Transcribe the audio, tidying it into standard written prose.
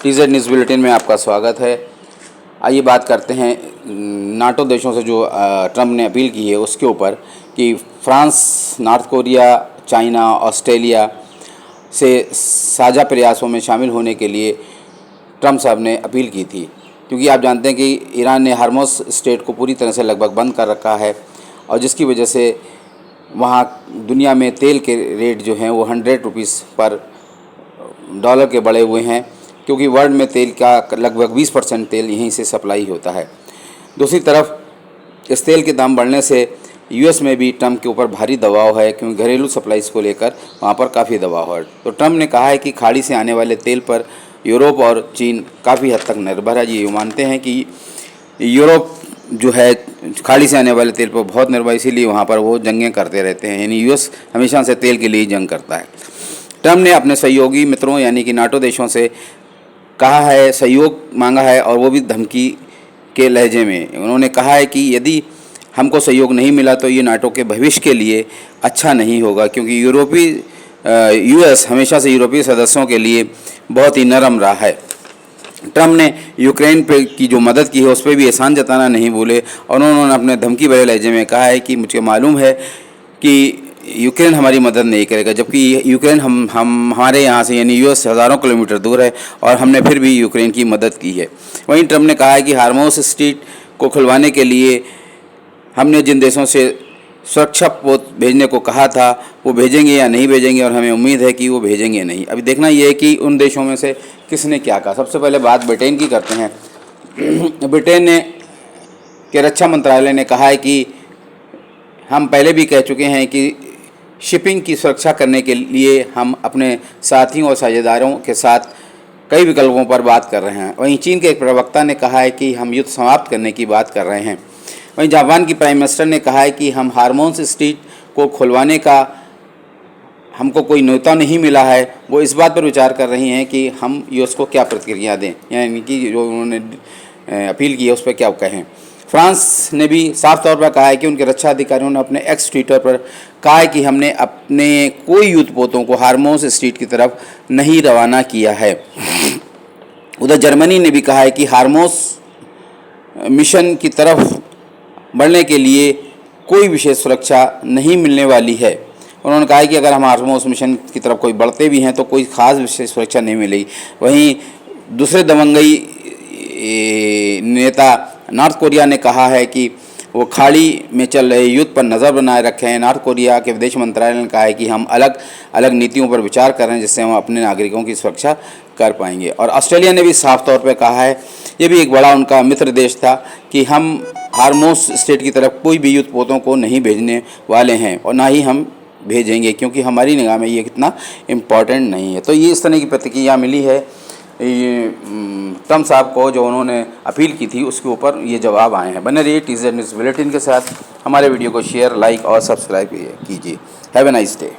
TZ news bulletin में आपका स्वागत है। आइए बात करते हैं नाटो देशों से जो ट्रंप ने अपील की है उसके ऊपर कि France, north Korea, China, Australia से साझा प्रयासों में शामिल होने के लिए ट्रंप साहब ने अपील की थी, क्योंकि आप जानते हैं कि ईरान ने हार्मोस स्ट्रेट को पूरी तरह से लगभग बंद कर रखा है और जिसकी वजह से वहाँ दुनिया में तेल के रेट जो हैं वो $100 पर डॉलर के बढ़े हुए हैं, क्योंकि वर्ल्ड में तेल का लगभग 20% तेल यहीं से सप्लाई होता है। दूसरी तरफ इस तेल के दाम बढ़ने से यूएस में भी ट्रंप के ऊपर भारी दबाव है, क्योंकि घरेलू सप्लाईज़ को लेकर वहाँ पर काफ़ी दबाव है। तो ट्रंप ने कहा है कि खाड़ी से आने वाले तेल पर यूरोप और चीन काफ़ी हद तक निर्भर है। ये मानते हैं कि यूरोप जो है खाड़ी से आने वाले तेल पर बहुत निर्भर, इसीलिए वहाँ पर वो जंगें करते रहते हैं, यानी यूएस हमेशा से तेल के लिए जंग करता है। ट्रंप ने अपने सहयोगी मित्रों यानी कि नाटो देशों से कहा है, सहयोग मांगा है, और वो भी धमकी के लहजे में। उन्होंने कहा है कि यदि हमको सहयोग नहीं मिला तो ये नाटो के भविष्य के लिए अच्छा नहीं होगा, क्योंकि यूएस हमेशा से यूरोपीय सदस्यों के लिए बहुत ही नरम रहा है। ट्रंप ने यूक्रेन पे की जो मदद की है उस पर भी एहसान जताना नहीं भूले, और उन्होंने अपने धमकी भरे लहजे में कहा है कि मुझे मालूम है कि यूक्रेन हमारी मदद नहीं करेगा, जबकि यूक्रेन हमारे यहाँ से यानी यूएस हज़ारों किलोमीटर दूर है और हमने फिर भी यूक्रेन की मदद की है। वहीं ट्रंप ने कहा है कि हार्मोस स्ट्रीट को खुलवाने के लिए हमने जिन देशों से सुरक्षा पोत भेजने को कहा था वो भेजेंगे या नहीं भेजेंगे, और हमें उम्मीद है कि वो भेजेंगे नहीं। अभी देखना ये है कि उन देशों में से किसने क्या कहा। सबसे पहले बात ब्रिटेन की करते हैं। ब्रिटेन के रक्षा मंत्रालय ने कहा है कि हम पहले भी कह चुके हैं कि शिपिंग की सुरक्षा करने के लिए हम अपने साथियों और साझेदारों के साथ कई विकल्पों पर बात कर रहे हैं। वहीं चीन के एक प्रवक्ता ने कहा है कि हम युद्ध समाप्त करने की बात कर रहे हैं। वहीं जापान की प्राइम मिनिस्टर ने कहा है कि हम हार्मोस स्ट्रीट को खुलवाने का हमको कोई न्योता नहीं मिला है, वो इस बात पर विचार कर रही हैं कि हम यूएस को क्या प्रतिक्रिया दें, यानी कि जो उन्होंने अपील की है उस पर क्या कहें। फ्रांस ने भी साफ तौर पर कहा है कि उनके रक्षा अधिकारियों ने अपने एक्स ट्विटर पर कहा है कि हमने अपने कोई युद्धपोतों को हार्मोस स्ट्रीट की तरफ नहीं रवाना किया है। उधर जर्मनी ने भी कहा है कि हार्मोस मिशन की तरफ बढ़ने के लिए कोई विशेष सुरक्षा नहीं मिलने वाली है। उन्होंने कहा है कि अगर हम हार्मोस मिशन की तरफ कोई बढ़ते भी हैं तो कोई खास विशेष सुरक्षा नहीं मिलेगी। वहीं दूसरे दबंगई नेता नॉर्थ कोरिया ने कहा है कि वो खाड़ी में चल रहे युद्ध पर नज़र बनाए रखे हैं। नॉर्थ कोरिया के विदेश मंत्रालय ने कहा है कि हम अलग अलग नीतियों पर विचार कर रहे हैं जिससे हम अपने नागरिकों की सुरक्षा कर पाएंगे। और ऑस्ट्रेलिया ने भी साफ तौर पर कहा है, ये भी एक बड़ा उनका मित्र देश था, कि हम हार्मोस स्ट्रेट की तरफ कोई भी युद्धपोतों को नहीं भेजने वाले हैं और ना ही हम भेजेंगे, क्योंकि हमारी निगाह में ये इतना इम्पॉर्टेंट नहीं है। तो ये इस तरह की प्रतिक्रिया मिली है ट्रंप साहब को, जो उन्होंने अपील की थी उसके ऊपर ये जवाब आए हैं। बने रहिए टीजेड न्यूज़ बुलेटिन के साथ। हमारे वीडियो को शेयर, लाइक और सब्सक्राइब कीजिए। Have a nice day.